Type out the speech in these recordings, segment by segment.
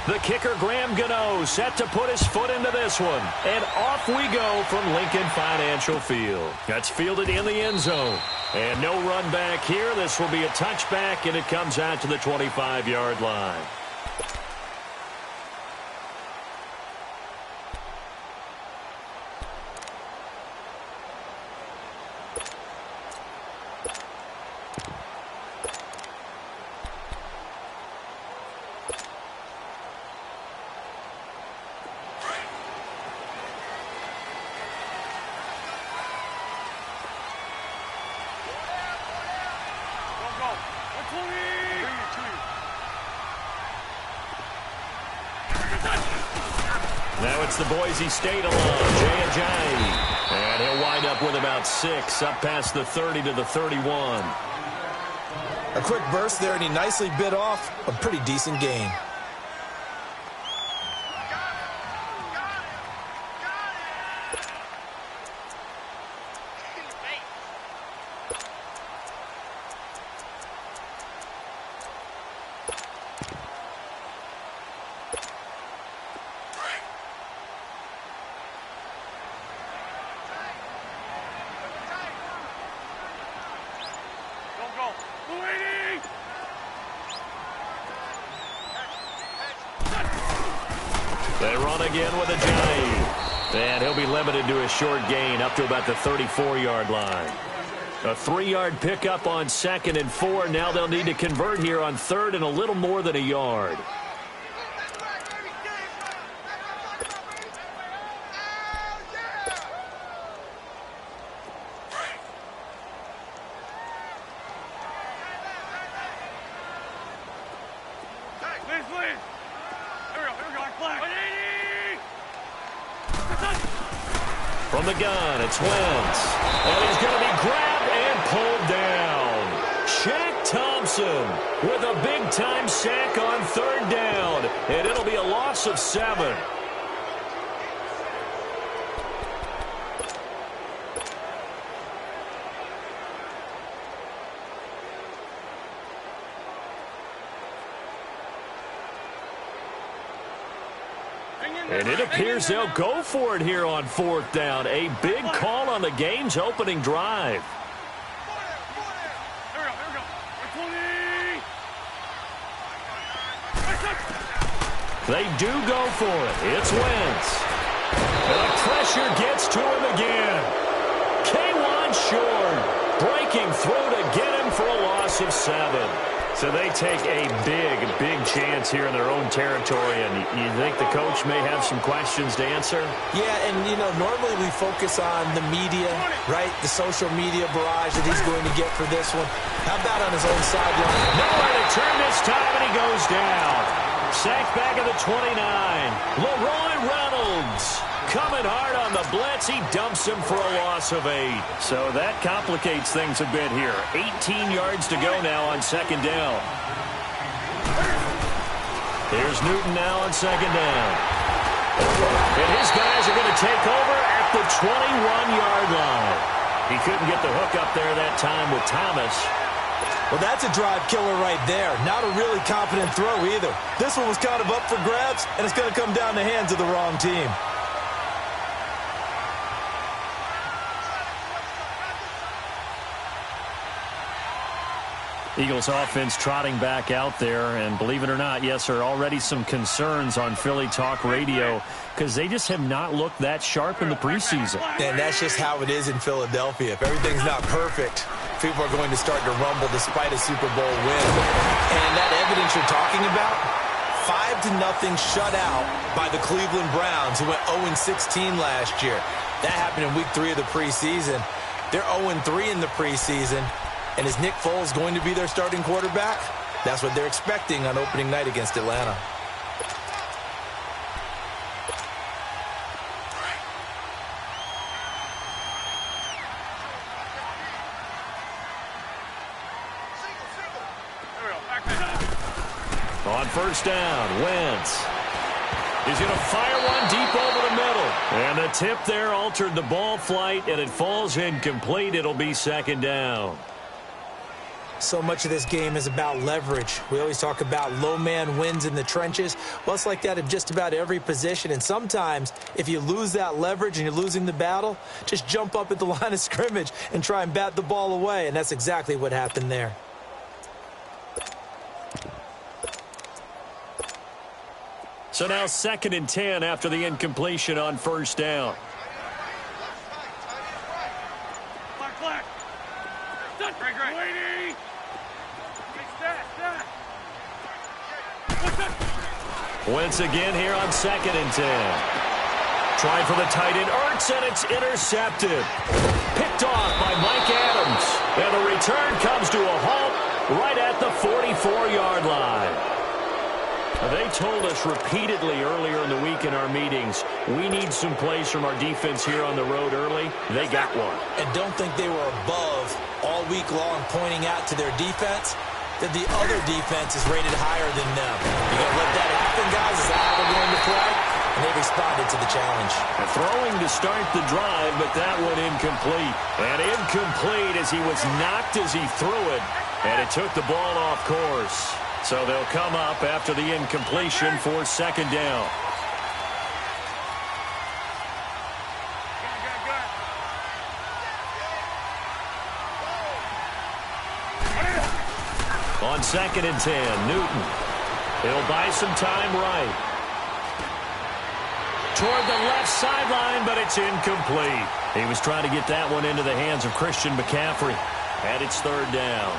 The kicker, Graham Gano, set to put his foot into this one. And off we go from Lincoln Financial Field. That's fielded in the end zone. And no run back here. This will be a touchback, and it comes out to the 25-yard line. Now it's the Boise State alum, Jay Ajayi. And he'll wind up with about 6, up past the 30 to the 31. A quick burst there, and he nicely bit off a pretty decent gain. They run again with Ajayi. And he'll be limited to a short gain up to about the 34-yard line. A 3-yard pickup on 2nd and 4. Now they'll need to convert here on 3rd and a little more than a yard. From the gun, it's Wentz. And he's going to be grabbed and pulled down. Shaq Thompson with a big-time sack on 3rd down. And it'll be a loss of 7. And it appears they'll go for it here on 4th down. A big call on the game's opening drive. They do go for it. It's Wentz. And the pressure gets to him again. K1 short. Breaking through to get him for a loss of 7. So they take a big chance here in their own territory, and you think the coach may have some questions to answer? Yeah, and, normally we focus on the media, right? The social media barrage that he's going to get for this one. How about on his own sideline? Nowhere to turn this time, and he goes down. Sacked back at the 29. Leroy Reynolds coming hard on the blitz. He dumps him for a loss of 8. So that complicates things a bit here. 18 yards to go now on 2nd down. Here's Newton now on 2nd down. And his guys are going to take over at the 21-yard line. He couldn't get the hook up there that time with Thomas. Well, that's a drive killer right there. Not a really confident throw either. This one was kind of up for grabs, and it's going to come down the hands of the wrong team. Eagles offense trotting back out there, and believe it or not, yes, there are already some concerns on Philly Talk Radio because they just have not looked that sharp in the preseason. And that's just how it is in Philadelphia. If everything's not perfect, people are going to start to rumble despite a Super Bowl win. And that evidence you're talking about, 5-0 shutout by the Cleveland Browns, who went 0-16 last year. That happened in week 3 of the preseason. They're 0-3 in the preseason. And is Nick Foles going to be their starting quarterback? That's what they're expecting on opening night against Atlanta. On 1st down, Wentz. He's going to fire one deep over the middle. And the tip there altered the ball flight, and it falls incomplete. It'll be 2nd down. So much of this game is about leverage. We always talk about low man wins in the trenches. Well, it's like that in just about every position. And sometimes, if you lose that leverage and you're losing the battle, just jump up at the line of scrimmage and try and bat the ball away. And that's exactly what happened there. So now 2nd and 10 after the incompletion on 1st down. Wentz again here on 2nd and 10. Trying for the tight end, Ertz, and it's intercepted. Picked off by Mike Adams. And the return comes to a halt right at the 44-yard line. They told us repeatedly earlier in the week in our meetings, we need some plays from our defense here on the road early. They got one. And don't think they were above all week long pointing out to their defense that the other defense is rated higher than them. You're going to let that happen, guys? Is that how they're going to play? And they responded to the challenge. Throwing to start the drive, but that one incomplete. And incomplete as he was knocked as he threw it, and it took the ball off course. So they'll come up after the incompletion for 2nd down. On 2nd and 10, Newton. He'll buy some time right. Toward the left sideline, but it's incomplete. He was trying to get that one into the hands of Christian McCaffrey. And it's 3rd down.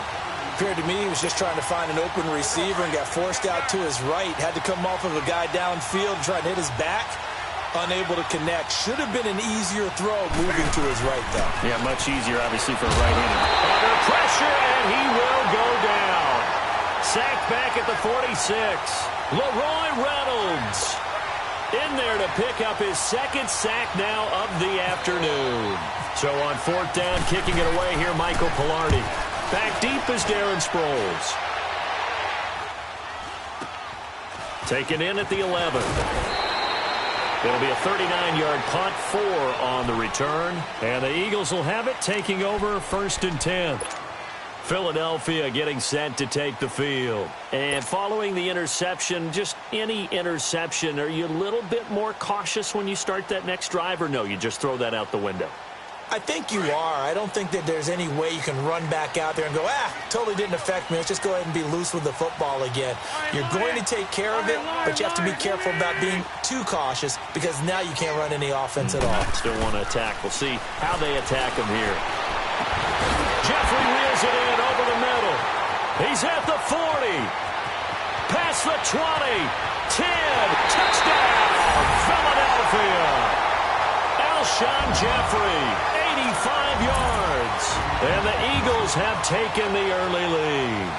Appeared to me he was just trying to find an open receiver and got forced out to his right. Had to come off of a guy downfield, trying to hit his back. Unable to connect. Should have been an easier throw moving to his right, though. Yeah, much easier, obviously, for a right-hander. Under pressure, and he will go down. Sacked back at the 46. Leroy Reynolds in there to pick up his 2nd sack now of the afternoon. So on 4th down, kicking it away here, Michael Pilardi. Back deep is Darren Sproles. Taken in at the 11. It'll be a 39-yard punt, 4 on the return. And the Eagles will have it, taking over 1st and 10. Philadelphia getting set to take the field. And following the interception, just any interception, are you a little bit more cautious when you start that next drive, or no, you just throw that out the window? I think you are. I don't think that there's any way you can run back out there and go, totally didn't affect me. Let's just go ahead and be loose with the football again. You're going to take care of it, but you have to be careful about being too cautious because now you can't run any offense at all. Still want to attack. We'll see how they attack him here. Jeffrey reels it in over the middle. He's at the 40. Past the 20. 10. Touchdown, Philadelphia. Alshon Jeffrey, 85 yards. And the Eagles have taken the early lead.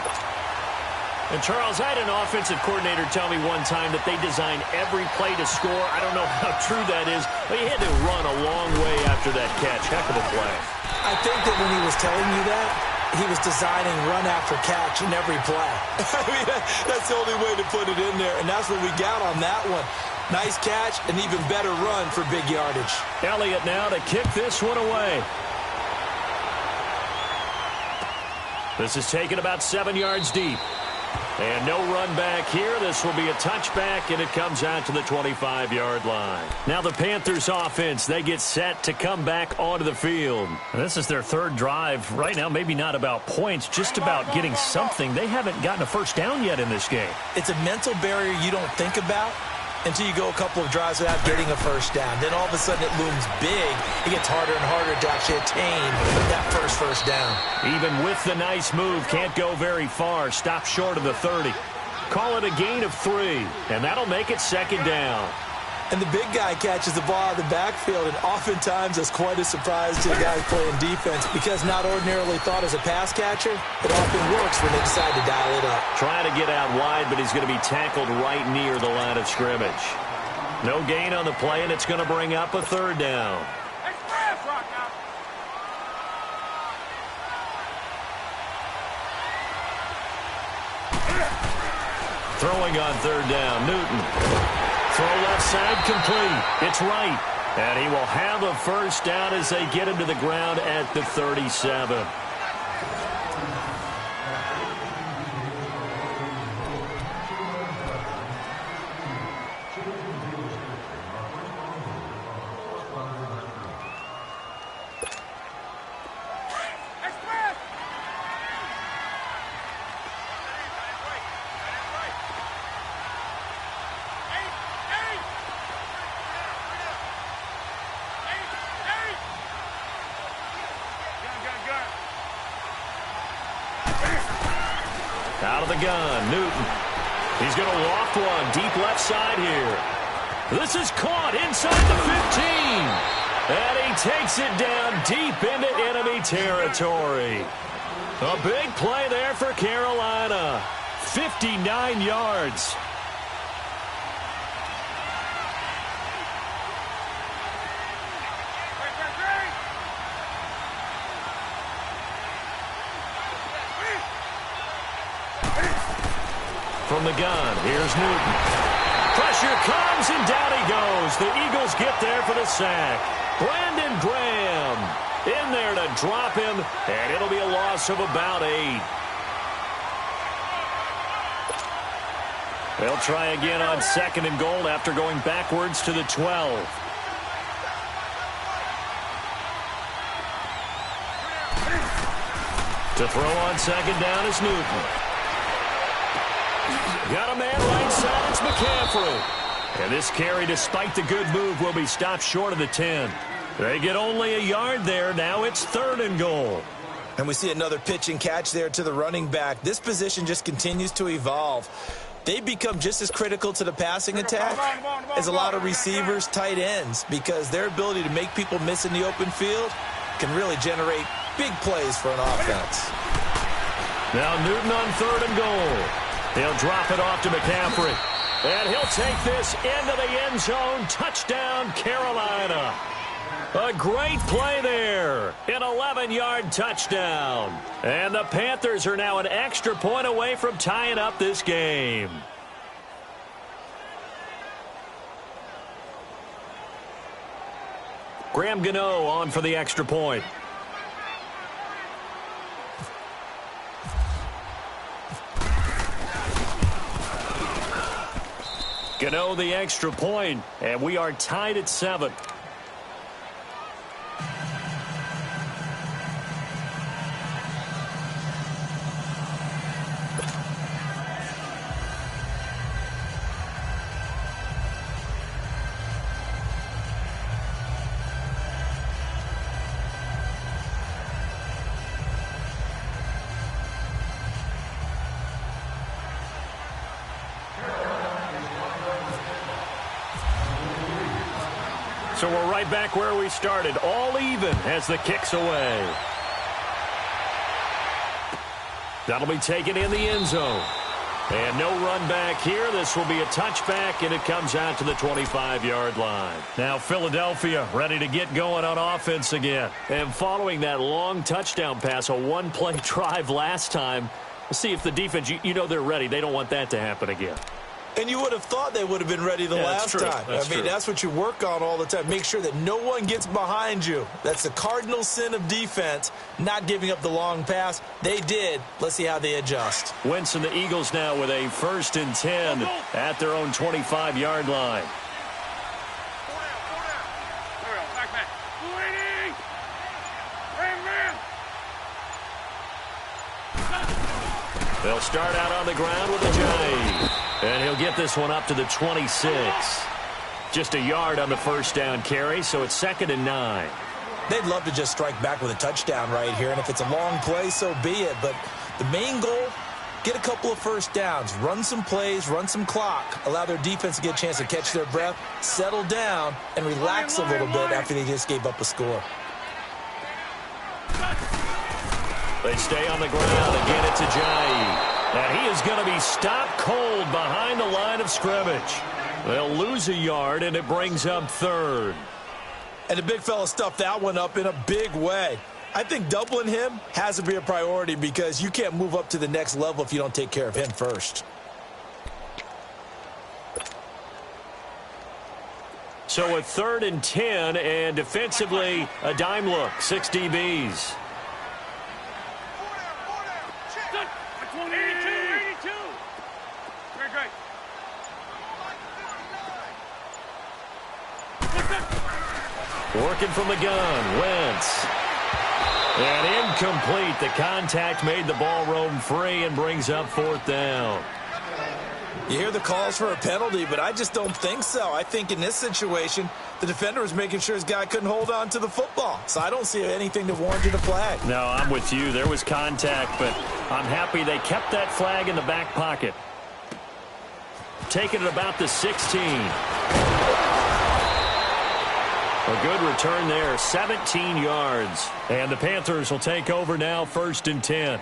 And, Charles, I had an offensive coordinator tell me one time that they design every play to score. I don't know how true that is, but he had to run a long way after that catch. Heck of a play. I think that when he was telling you that, he was designing run after catch in every play. I mean, that's the only way to put it in there, and that's what we got on that one. Nice catch, an even better run for big yardage. Elliott now to kick this one away. This is taken about 7 yards deep. And no run back here. This will be a touchback, and it comes out to the 25-yard line. Now the Panthers offense, they get set to come back onto the field. This is their 3rd drive. Right now, maybe not about points, just about getting something. They haven't gotten a first down yet in this game. It's a mental barrier you don't think about until you go a couple of drives without getting a first down. Then all of a sudden it looms big. It gets harder and harder to actually attain that first down. Even with the nice move, can't go very far. Stop short of the 30. Call it a gain of 3, and that'll make it 2nd down. And the big guy catches the ball out of the backfield, and oftentimes that's quite a surprise to the guys playing defense because not ordinarily thought as a pass catcher, it often works when they decide to dial it up. Trying to get out wide, but he's going to be tackled right near the line of scrimmage. No gain on the play, and it's going to bring up a 3rd down. Throwing on 3rd down, Newton. Throw left side complete. It's right. And he will have a first down as they get him to the ground at the 37. Out of the gun, Newton. He's going to loft one deep left side here. This is caught inside the 15. And he takes it down deep into enemy territory. A big play there for Carolina. 59 yards. From the gun, here's Newton. Pressure comes, and down he goes. The Eagles get there for the sack. Brandon Graham in there to drop him, and it'll be a loss of about 8. They'll try again on 2nd and goal after going backwards to the 12. To throw on 2nd down is Newton. Got a man right side, it's McCaffrey. And this carry, despite the good move, will be stopped short of the 10. They get only a yard there. Now it's 3rd and goal. And we see another pitch and catch there to the running back. This position just continues to evolve. They become just as critical to the passing attack as a lot of receivers, tight ends, because their ability to make people miss in the open field can really generate big plays for an offense. Now Newton on 3rd and goal. He'll drop it off to McCaffrey. And he'll take this into the end zone. Touchdown, Carolina. A great play there. An 11-yard touchdown. And the Panthers are now an extra point away from tying up this game. Graham Gano on for the extra point. Gano the extra point, and we are tied at 7. So we're right back where we started, all even as the kick's away. That'll be taken in the end zone. And no run back here. This will be a touchback, and it comes out to the 25-yard line. Now Philadelphia ready to get going on offense again. And following that long touchdown pass, a one-play drive last time, we'll see if the defense, you know they're ready. They don't want that to happen again. And you would have thought they would have been ready the last time. That's what you work on all the time. Make sure that no one gets behind you. That's the cardinal sin of defense, not giving up the long pass. They did. Let's see how they adjust. Wentz and the Eagles now with a 1st and 10 at their own 25-yard line. They'll start out on the ground with a jive. And he'll get this one up to the 26. Just a yard on the first down carry, so it's 2nd and 9. They'd love to just strike back with a touchdown right here, and if it's a long play, so be it. But the main goal, get a couple of first downs, run some plays, run some clock, allow their defense to get a chance to catch their breath, settle down, and relax a little bit after they just gave up a score. They stay on the ground. Again, it's Ajayi. And he is going to be stopped cold behind the line of scrimmage. They'll lose a yard, and it brings up 3rd. And the big fella stuffed that one up in a big way. I think doubling him has to be a priority because you can't move up to the next level if you don't take care of him first. So a 3rd and 10, and defensively, a dime look, 6 DBs. Working from the gun, Wentz. And incomplete. The contact made the ball roam free and brings up 4th down. You hear the calls for a penalty, but I just don't think so. I think in this situation, the defender was making sure his guy couldn't hold on to the football. So I don't see anything that warranted a flag. No, I'm with you. There was contact, but I'm happy they kept that flag in the back pocket. Taking it about the 16. A good return there, 17 yards. And the Panthers will take over now, 1st and 10.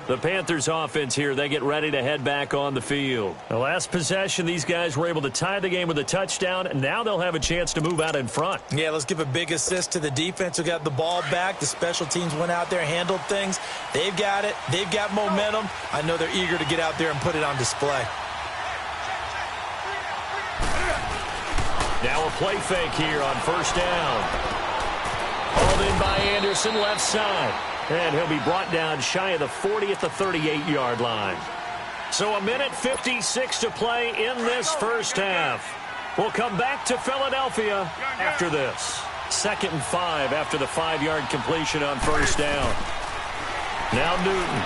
The Panthers offense here, they get ready to head back on the field. The last possession, these guys were able to tie the game with a touchdown, and now they'll have a chance to move out in front. Yeah, let's give a big assist to the defense who got the ball back. The special teams went out there, handled things. They've got it. They've got momentum. I know they're eager to get out there and put it on display. Now a play fake here on 1st down. Hauled in by Anderson, left side. And he'll be brought down shy of the 40 at the 38-yard line. So 1:56 to play in this first half. We'll come back to Philadelphia after this. 2nd and 5 after the 5-yard completion on 1st down. Now Newton.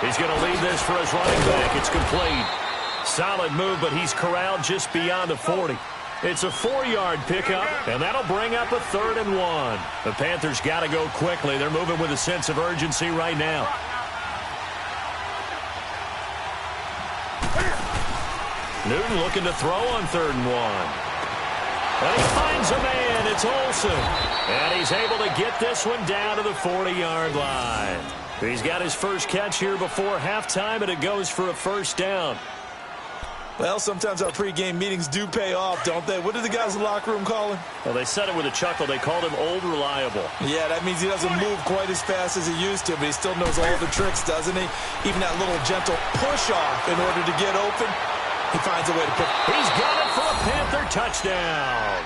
He's going to lead this for his running back. It's complete. Solid move, but he's corralled just beyond the 40. It's a 4-yard pickup, and that'll bring up a 3rd and 1. The Panthers got to go quickly. They're moving with a sense of urgency right now. Newton looking to throw on 3rd and 1. And he finds a man. It's Olsen. And he's able to get this one down to the 40-yard line. He's got his first catch here before halftime, and it goes for a 1st down. Well, sometimes our pregame meetings do pay off, don't they? What did the guys in the locker room call him? Well, they said it with a chuckle. They called him Old Reliable. Yeah, that means he doesn't move quite as fast as he used to, but he still knows all the tricks, doesn't he? Even that little gentle push-off in order to get open, he finds a way to put. He's got it for a Panther touchdown.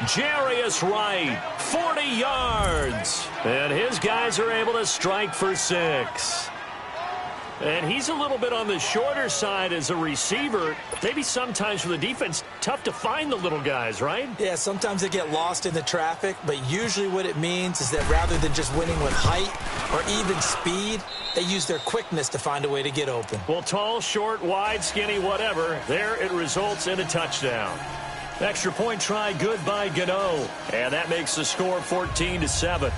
Jarius Wright, 40 yards. And his guys are able to strike for 6. And he's a little bit on the shorter side as a receiver. Maybe sometimes for the defense, tough to find the little guys, right? Yeah, sometimes they get lost in the traffic, but usually what it means is that rather than just winning with height or even speed, they use their quickness to find a way to get open. Well, tall, short, wide, skinny, whatever, there it results in a touchdown. Extra point try, good by Gano. And that makes the score 14-7.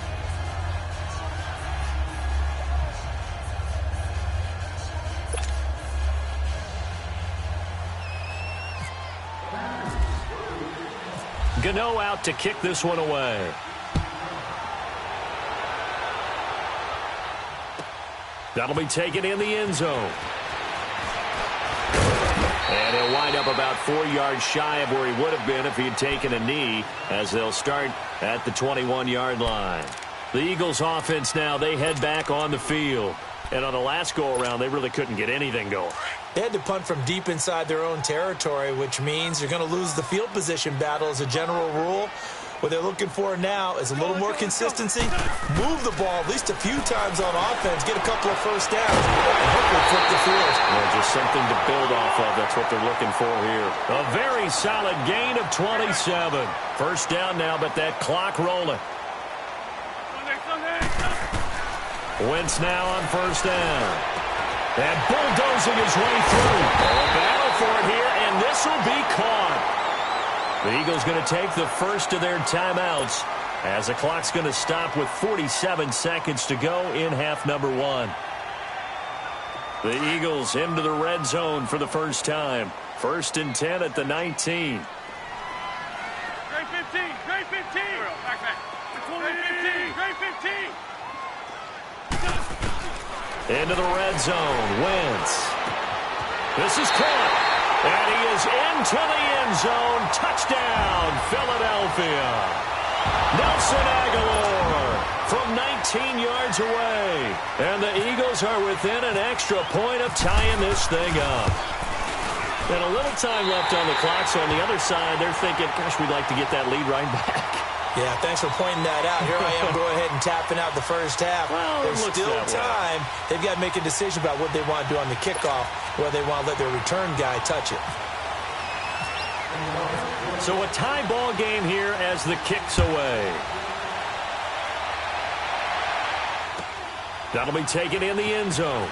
Gano out to kick this one away. That'll be taken in the end zone. And he'll wind up about 4 yards shy of where he would have been if he had taken a knee, as they'll start at the 21-yard line. The Eagles offense now, they head back on the field. And on the last go-around, they really couldn't get anything going. They had to punt from deep inside their own territory, which means you're going to lose the field position battle as a general rule. What they're looking for now is a little more consistency, move the ball at least a few times on offense, get a couple of first downs, and hopefully flip the field. Well, just something to build off of. That's what they're looking for here. A very solid gain of 27. First down now, but that clock rolling. Wentz now on first down. And bulldozing his way through. A battle for it here, and this will be caught. The Eagles going to take the first of their timeouts as the clock's going to stop with 47 seconds to go in half number 1. The Eagles into the red zone for the first time. 1st and 10 at the 19. Great 15, great 15. Back. 15, great 15. Into the red zone. Wentz. This is caught. And he is into the end zone. Touchdown, Philadelphia. Nelson Aguilar from 19 yards away. And the Eagles are within an extra point of tying this thing up. And a little time left on the clock, so on the other side, they're thinking, gosh, we'd like to get that lead right back. Yeah, thanks for pointing that out. Here I am, go ahead and tapping out the first half. Well, there's still time. They've got to make a decision about what they want to do on the kickoff, whether they want to let their return guy touch it. So a tie ball game here as the kick's away. That'll be taken in the end zone.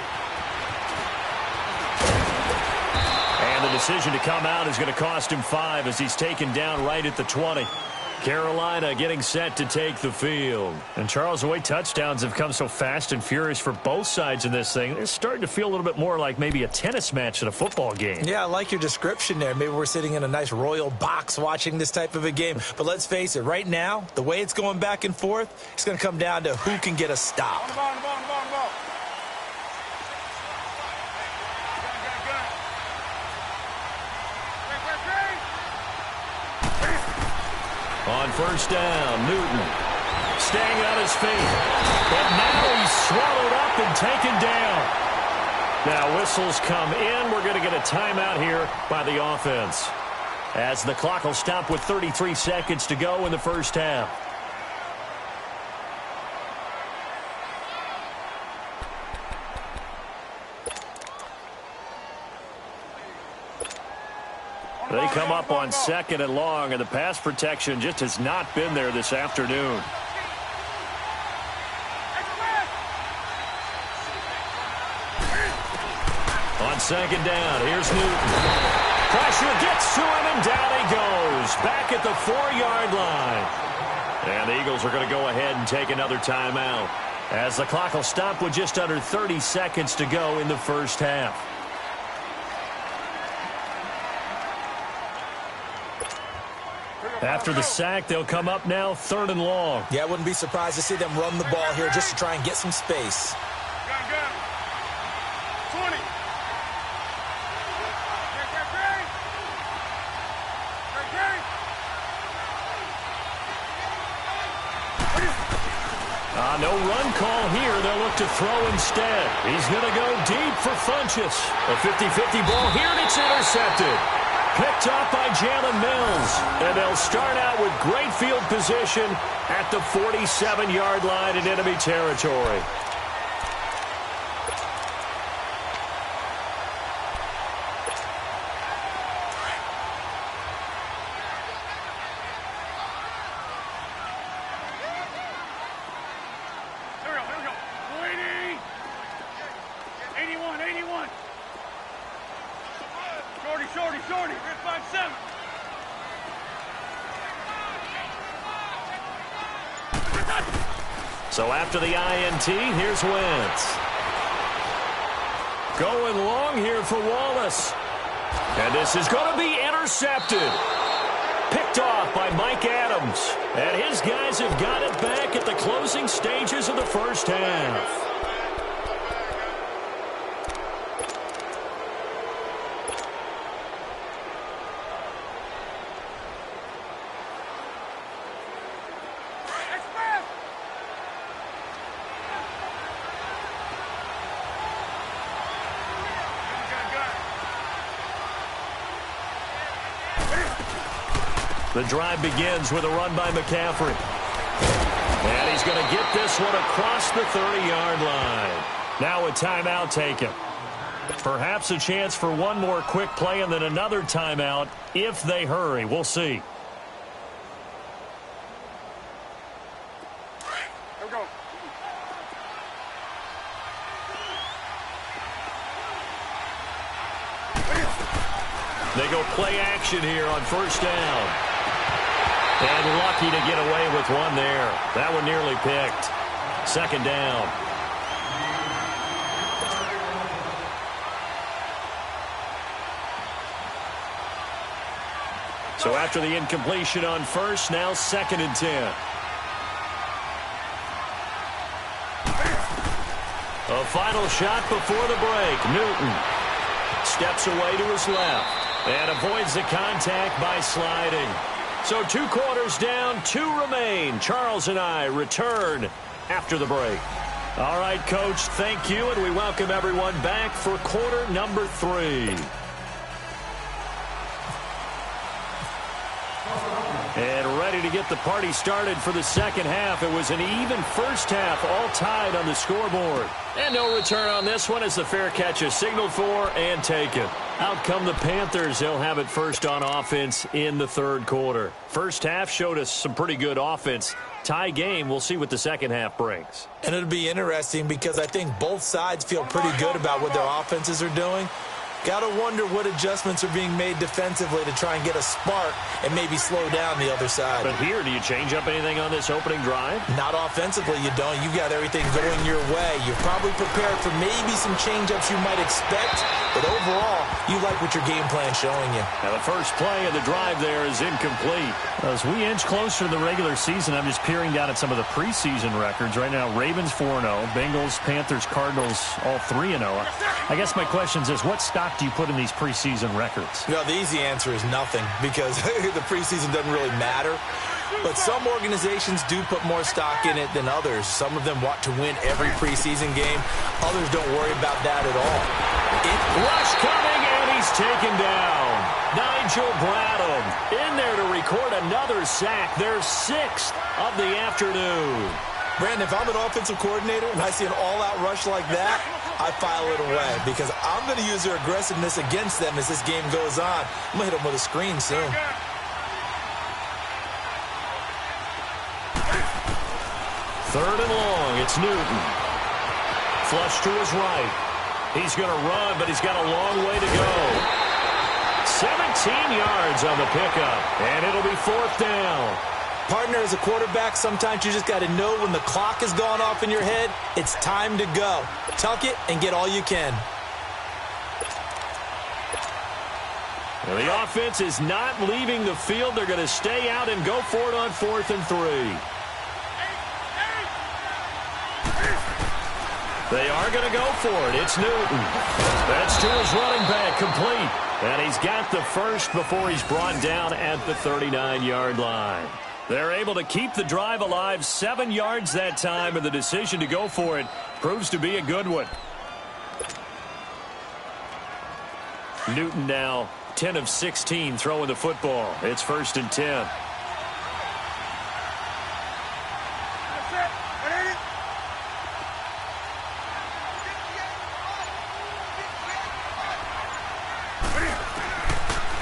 And the decision to come out is going to cost him 5 as he's taken down right at the 20. Carolina getting set to take the field. And Charles, the way touchdowns have come so fast and furious for both sides in this thing, it's starting to feel a little bit more like maybe a tennis match than a football game. Yeah, I like your description there. Maybe we're sitting in a nice royal box watching this type of a game. But let's face it, right now, the way it's going back and forth, it's going to come down to who can get a stop. On first down, Newton staying on his feet. But now he's swallowed up and taken down. Now whistles come in. We're going to get a timeout here by the offense, as the clock will stop with 33 seconds to go in the first half. They come up on 2nd and long, and the pass protection just has not been there this afternoon. On 2nd down, here's Newton. Pressure gets to him, and down he goes. Back at the 4-yard line. And the Eagles are going to go ahead and take another timeout, as the clock will stop with just under 30 seconds to go in the first half. After the sack, they'll come up now 3rd and long. Yeah, I wouldn't be surprised to see them run the ball here just to try and get some space. 20. No run call here. They'll look to throw instead. He's going to go deep for Funchess. A 50-50 ball here, and it's intercepted. Picked up by Jalen Mills. And they'll start out with great field position at the 47-yard line in enemy territory. So after the INT, here's Wentz. Going long here for Wallace. And this is going to be intercepted. Picked off by Mike Adams. And his guys have got it back at the closing stages of the first half. The drive begins with a run by McCaffrey. And he's going to get this one across the 30-yard line. Now a timeout taken. Perhaps a chance for one more quick play and then another timeout if they hurry. We'll see. They go play action here on first down. And lucky to get away with one there. That one nearly picked. Second down. So after the incompletion on first, now 2nd and 10. A final shot before the break. Newton steps away to his left and avoids the contact by sliding. So 2 quarters down, 2 remain. Charles and I return after the break. All right, Coach, thank you, and we welcome everyone back for quarter number 3. And ready to get the party started for the second half. It was an even first half, all tied on the scoreboard. And no return on this one as the fair catch is signaled for and taken. Out come the Panthers. They'll have it first on offense in the 3rd quarter. First half showed us some pretty good offense. Tie game. We'll see what the second half brings. And it'll be interesting because I think both sides feel pretty good about what their offenses are doing. Got to wonder what adjustments are being made defensively to try and get a spark and maybe slow down the other side. But here, do you change up anything on this opening drive? Not offensively, you don't. You've got everything going your way. You're probably prepared for maybe some change-ups you might expect, but overall, you like what your game plan's showing you. Now, the first play of the drive there is incomplete. As we inch closer to the regular season, I'm just peering down at some of the preseason records. Right now, Ravens 4-0, Bengals, Panthers, Cardinals, all 3-0. I guess my question is, what stock do you put in these preseason records? No, the easy answer is nothing, because the preseason doesn't really matter. But some organizations do put more stock in it than others. Some of them want to win every preseason game. Others don't worry about that at all. Rush coming, and he's taken down. Nigel Bradham in there to record another sack. Their 6th of the afternoon. Brandon, if I'm an offensive coordinator and I see an all-out rush like that, I file it away because I'm going to use their aggressiveness against them as this game goes on. I'm going to hit them with a screen soon. Third and long, it's Newton. Flush to his right. He's going to run, but he's got a long way to go. 17 yards on the pickup, and it'll be 4th down. Partner, as a quarterback, sometimes you just got to know when the clock has gone off in your head, it's time to go. Tuck it and get all you can. Well, the offense is not leaving the field. They're going to stay out and go for it on 4th and 3. They are going to go for it. It's Newton. That's to his running back, complete. And he's got the first before he's brought down at the 39-yard line. They're able to keep the drive alive, 7 yards that time, and the decision to go for it proves to be a good one. Newton now 10 of 16 throwing the football. It's 1st and 10.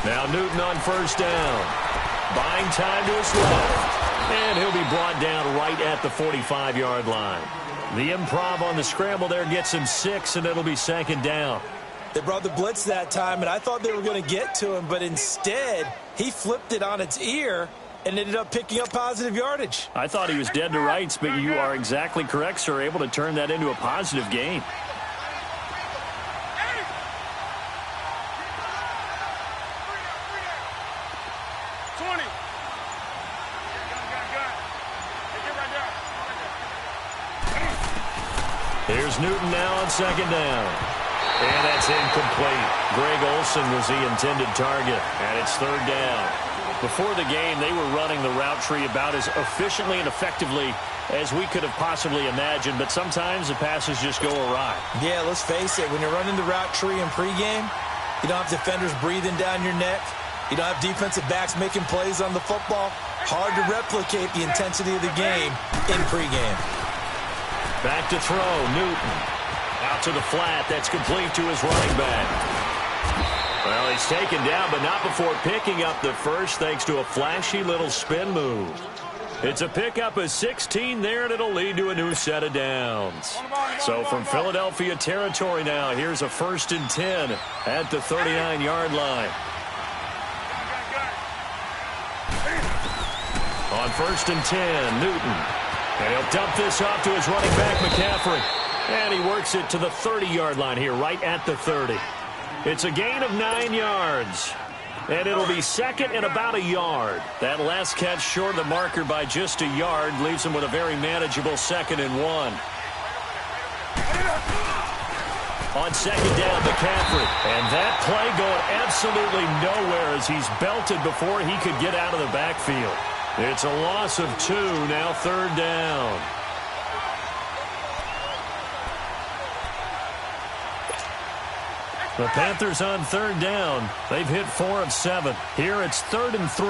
Now Newton on 1st down. Buying time to his left. And he'll be brought down right at the 45-yard line. The improv on the scramble there gets him 6, and it'll be 2nd down. They brought the blitz that time, and I thought they were going to get to him, but instead he flipped it on its ear and ended up picking up positive yardage. I thought he was dead to rights, but you are exactly correct, sir. Able to turn that into a positive gain. Here's Newton now on 2nd down. And that's incomplete. Greg Olsen was the intended target, and it's 3rd down. Before the game, they were running the route tree about as efficiently and effectively as we could have possibly imagined, but sometimes the passes just go awry. Yeah, let's face it. When you're running the route tree in pregame, you don't have defenders breathing down your neck. You don't have defensive backs making plays on the football. Hard to replicate the intensity of the game in pregame. Back to throw, Newton. Out to the flat, that's complete to his running back. Well, he's taken down, but not before picking up the first, thanks to a flashy little spin move. It's a pickup of 16 there, and it'll lead to a new set of downs. So from Philadelphia territory now, here's a 1st and 10 at the 39-yard line. On 1st and 10, Newton. And he'll dump this off to his running back, McCaffrey. And he works it to the 30-yard line here, right at the 30. It's a gain of 9 yards. And it'll be 2nd and about a yard. That last catch short of the marker by just a yard leaves him with a very manageable 2nd and 1. On 2nd down, McCaffrey. And that play going absolutely nowhere as he's belted before he could get out of the backfield. It's a loss of 2, now 3rd down. The Panthers on 3rd down. They've hit 4 of 7. Here it's 3rd and 3.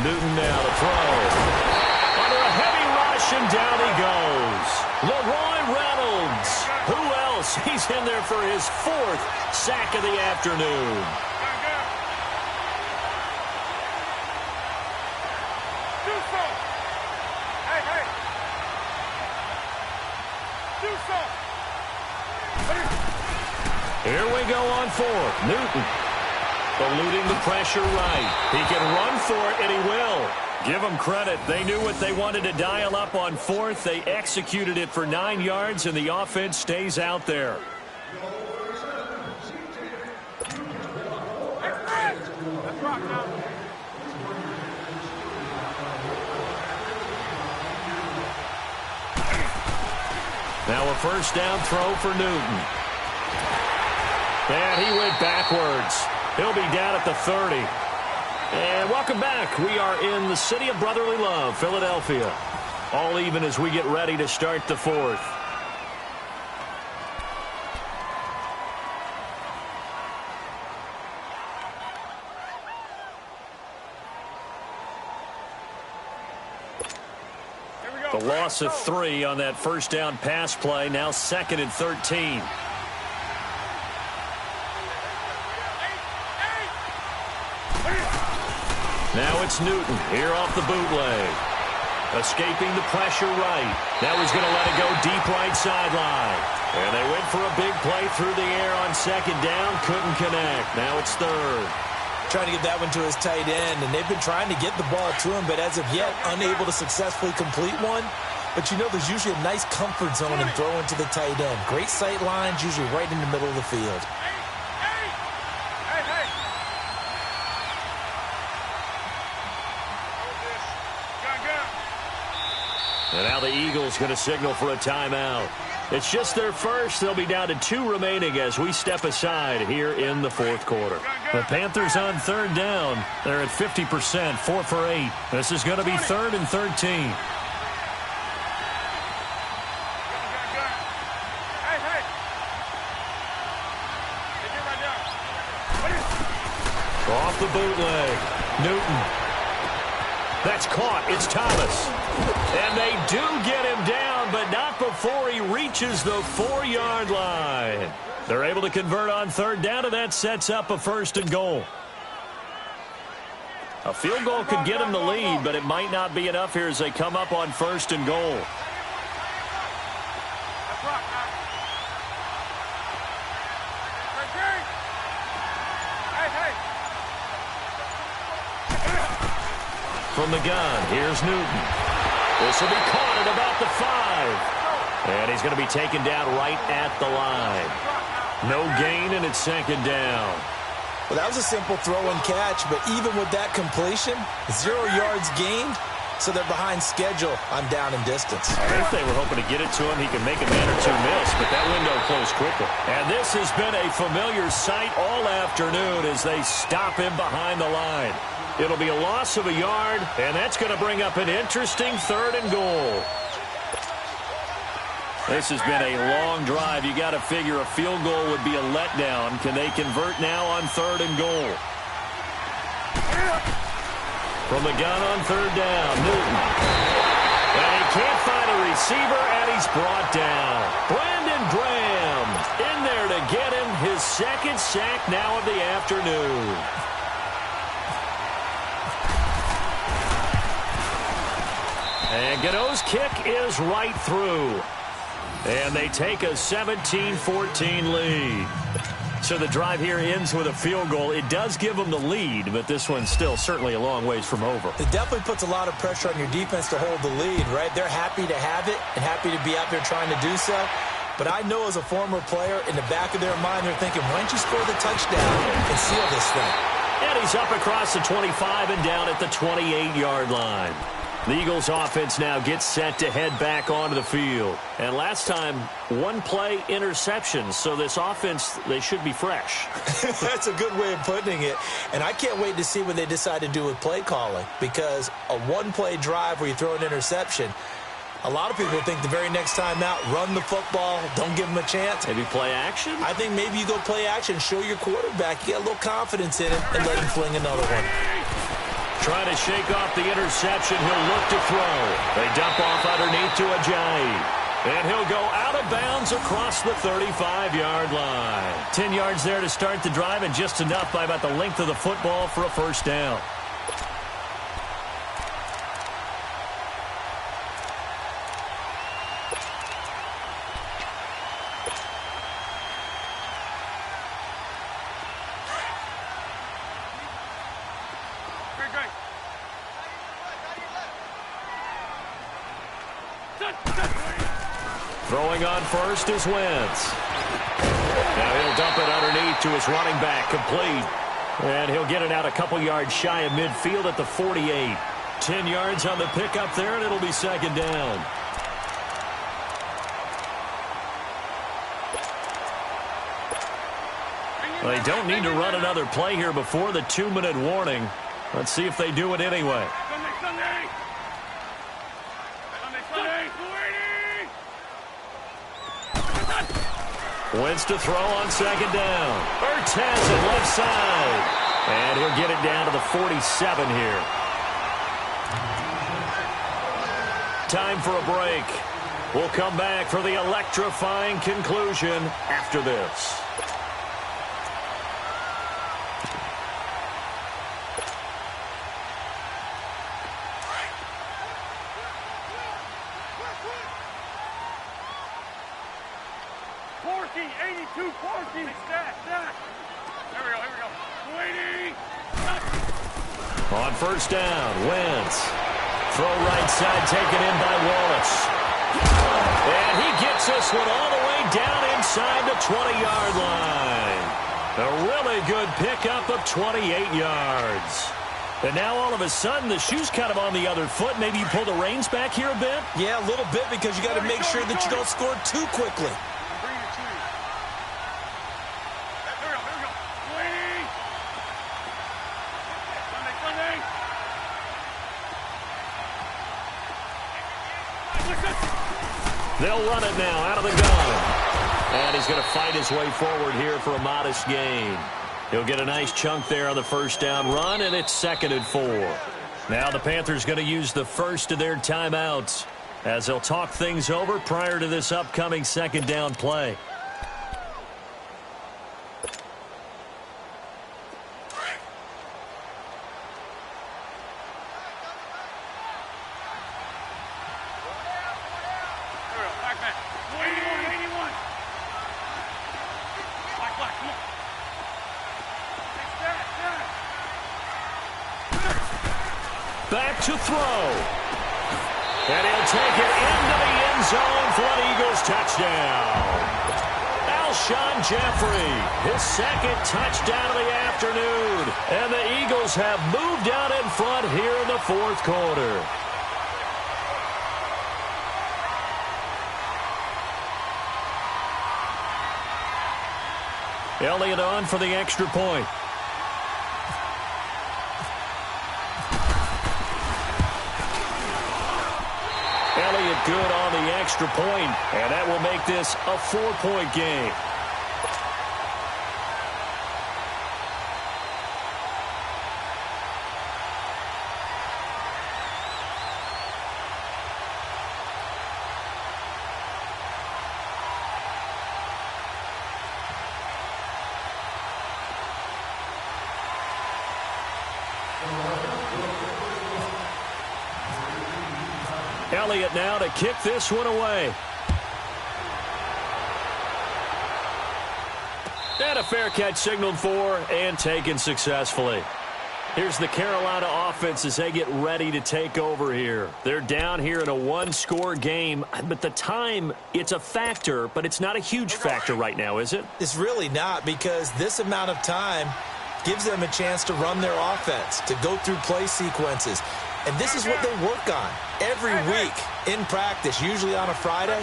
Newton now to throw. Under a heavy rush, and down he goes. Leroy Reynolds. Who else? He's in there for his 4th sack of the afternoon. Here we go on fourth. Newton eluding the pressure right. He can run for it, and he will. Give them credit. They knew what they wanted to dial up on fourth. They executed it for 9 yards, and the offense stays out there. Now a first down throw for Newton. And he went backwards. He'll be down at the 30. And welcome back. We are in the city of brotherly love, Philadelphia. All even as we get ready to start the fourth. The loss of 3 on that first down pass play. Now 2nd and 13. Now it's Newton here off the bootleg. Escaping the pressure right. Now he's going to let it go deep right sideline. And they went for a big play through the air on 2nd down. Couldn't connect. Now it's 3rd. Trying to get that one to his tight end, and they've been trying to get the ball to him, but as of yet, unable to successfully complete one. But you know there's usually a nice comfort zone in throwing to the tight end. Great sight lines, usually right in the middle of the field. And now the Eagles going to signal for a timeout. It's just their first. They'll be down to 2 remaining as we step aside here in the fourth quarter. The Panthers on 3rd down. They're at 50%, 4 for 8. This is going to be 3rd and 13. Off the bootleg. Newton. That's caught. It's Thomas. And they do get him down, but not before he reaches the 4-yard line. They're able to convert on 3rd down, and that sets up a 1st and goal. A field goal could get him the lead, but it might not be enough here as they come up on 1st and goal. From the gun, here's Newton. This will be caught at about the 5. And he's going to be taken down right at the line. No gain, and it's 2nd down. Well, that was a simple throw and catch, but even with that completion, 0 yards gained, so they're behind schedule on down and distance. If they were hoping to get it to him, he could make a man or 2 miss, but that window closed quickly. And this has been a familiar sight all afternoon as they stop him behind the line. It'll be a loss of a yard, and that's going to bring up an interesting 3rd and goal. This has been a long drive. You got to figure a field goal would be a letdown. Can they convert now on 3rd and goal? From the gun on 3rd down, Newton. And he can't find a receiver, and he's brought down. Brandon Graham in there to get him his 2nd sack now of the afternoon. And Godot's kick is right through. And they take a 17-14 lead. So the drive here ends with a field goal. It does give them the lead, but this one's still certainly a long ways from over. It definitely puts a lot of pressure on your defense to hold the lead, right? They're happy to have it and happy to be out there trying to do so. But I know as a former player, in the back of their mind, they're thinking, why don't you score the touchdown and seal this thing? And he's up across the 25 and down at the 28-yard line. The Eagles offense now gets set to head back onto the field. And last time, 1-play interception. So this offense, they should be fresh. That's a good way of putting it. And I can't wait to see what they decide to do with play calling. Because a 1-play drive where you throw an interception, a lot of people think the very next time out, run the football, don't give them a chance. Maybe play action? I think maybe you go play action, show your quarterback, you get a little confidence in him, and let him fling another one. Trying to shake off the interception. He'll look to throw. They dump off underneath to Ajayi. And he'll go out of bounds across the 35-yard line. 10 yards there to start the drive, and just enough by about the length of the football for a 1st down. Throwing on first is Wentz. Now he'll dump it underneath to his running back, complete. And he'll get it out a couple yards shy of midfield at the 48. 10 yards on the pickup there, and it'll be second down. Well, they don't need to run another play here before the 2-minute warning. Let's see if they do it anyway. Wentz to throw on second down. Ertz has it left side. And he'll get it down to the 47 here. Time for a break. We'll come back for the electrifying conclusion after this. On first down, Wentz. Throw right side, taken in by Wallace. And he gets this one all the way down inside the 20-yard line. A really good pickup of 28 yards. And now all of a sudden, the shoe's kind of on the other foot. Maybe you pull the reins back here a bit? Yeah, a little bit, because you got to make sure that you don't score too quickly. They'll run it now out of the gun. And he's going to fight his way forward here for a modest gain. He'll get a nice chunk there on the first down run, and it's 2nd and 4. Now the Panthers going to use the first of their timeouts as they'll talk things over prior to this upcoming second down play. Back to throw. And he'll take it into the end zone for an Eagles touchdown. Alshon Jeffrey, his second touchdown of the afternoon. And the Eagles have moved out in front here in the fourth quarter. Elliott on for the extra point. Elliott good on the extra point, and that will make this a 4-point game. Elliott now to kick this one away. And a fair catch signaled for and taken successfully. Here's the Carolina offense as they get ready to take over here. They're down here in a one-score game, but the time, it's a factor, but it's not a huge factor right now, is it? It's really not, because this amount of time gives them a chance to run their offense, to go through play sequences. And this is what they work on every week in practice, usually on a Friday.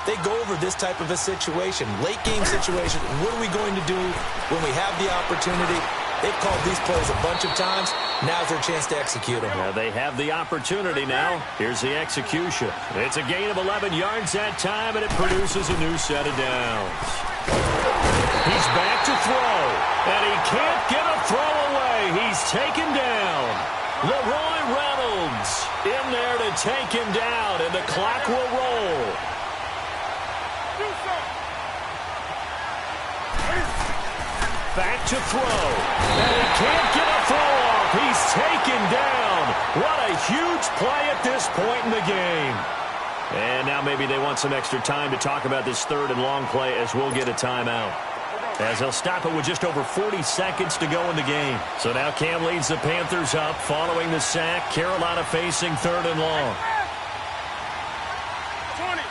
They go over this type of a situation, late game situation. What are we going to do when we have the opportunity? They've called these plays a bunch of times. Now's their chance to execute them. Yeah, they have the opportunity now. Here's the execution. It's a gain of 11 yards that time, and it produces a new set of downs. He's back to throw, and he can't get a throw away. He's taken down. Leroy Reynolds in there to take him down, and the clock will roll. Back to throw, and he can't get a throw off. He's taken down. What a huge play at this point in the game. And now maybe they want some extra time to talk about this third and long play as we'll get a timeout. As they'll stop it with just over 40 seconds to go in the game. So now Cam leads the Panthers up following the sack. Carolina facing third and long. 20.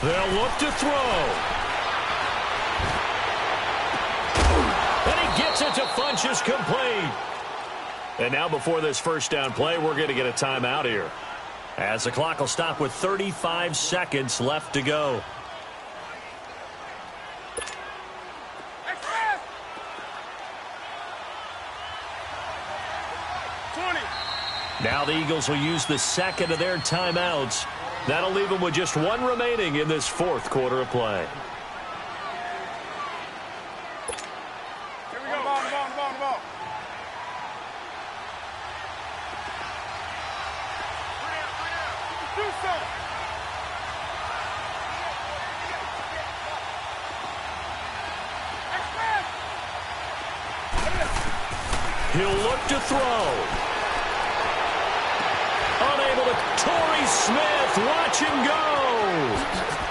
They'll look to throw. And he gets it to Funchess complete. And now before this first down play, we're going to get a timeout here, as the clock will stop with 35 seconds left to go. Now the Eagles will use the second of their timeouts. That'll leave them with just one remaining in this fourth quarter of play. Here we go. Ball. Do something. He'll look to throw. Unable to. Torrey Smith, watch him go.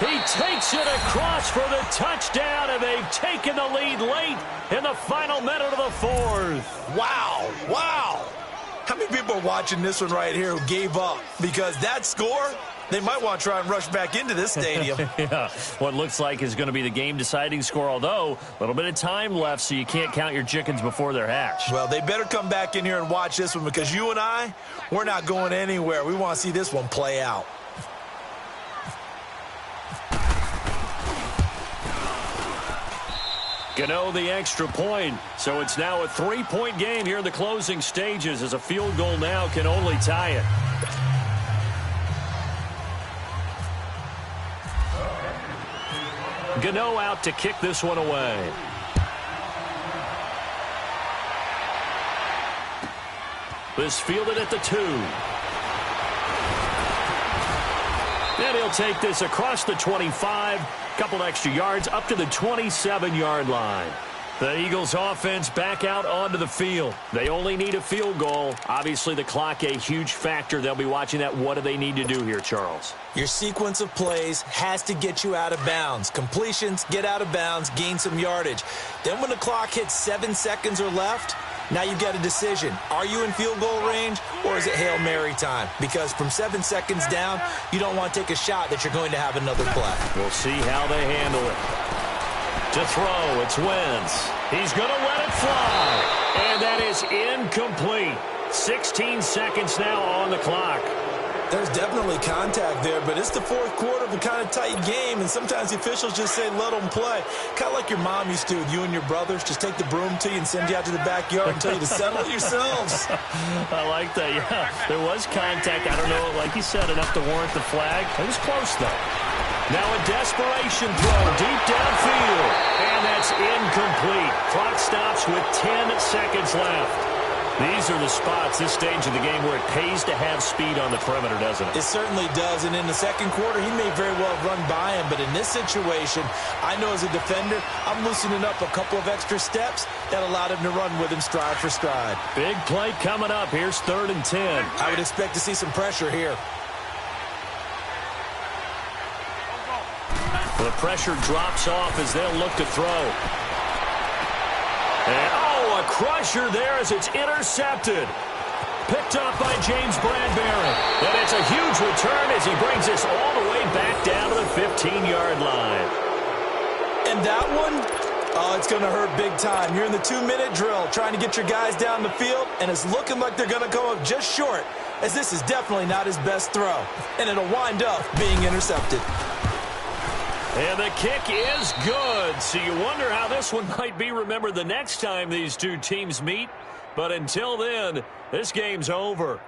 He takes it across for the touchdown, and they've taken the lead late in the final minute of the fourth. Wow. How many people are watching this one right here who gave up? Because that score, they might want to try and rush back into this stadium. Yeah, what looks like is going to be the game-deciding score, although a little bit of time left, so you can't count your chickens before they're hatched. Well, they better come back in here and watch this one, because you and I, we're not going anywhere. We want to see this one play out. Gano the extra point, so it's now a 3-point game here in the closing stages, as a field goal now can only tie it. Gano out to kick this one away. This fielded at the 2. And he'll take this across the 25. Couple extra yards up to the 27-yard line. The Eagles offense back out onto the field. They only need a field goal. Obviously, the clock a huge factor. They'll be watching that. What do they need to do here, Charles? Your sequence of plays has to get you out of bounds. Completions, get out of bounds, gain some yardage. Then when the clock hits 7 seconds or left, now you've got a decision. Are you in field goal range, or is it Hail Mary time? Because from 7 seconds down, you don't want to take a shot that you're going to have another play. We'll see how they handle it. To throw, it's Wentz. He's going to let it fly. And that is incomplete. 16 seconds now on the clock. There's definitely contact there, but it's the fourth quarter of a kind of tight game, and sometimes the officials just say, let them play. Kind of like your mom used to with you and your brothers. Just take the broom to you and send you out to the backyard and tell you to settle it yourselves. I like that, yeah. There was contact. I don't know, like you said, enough to warrant the flag. It was close, though. Now a desperation throw deep downfield, and that's incomplete. Clock stops with 10 seconds left. These are the spots, this stage of the game, where it pays to have speed on the perimeter, doesn't it? It certainly does, and in the second quarter, he may very well run by him, but in this situation, I know as a defender, I'm loosening up a couple of extra steps that allowed him to run with him stride for stride. Big play coming up. Here's 3rd and 10. I would expect to see some pressure here. The pressure drops off as they'll look to throw. And, a crusher there as it's intercepted. Picked up by James Bradbury. And it's a huge return as he brings this all the way back down to the 15-yard line. And that one, it's going to hurt big time. You're in the 2-minute drill trying to get your guys down the field, and it's looking like they're going to go up just short, as this is definitely not his best throw. And it'll wind up being intercepted. And the kick is good. So you wonder how this one might be remembered the next time these two teams meet. But until then, this game's over.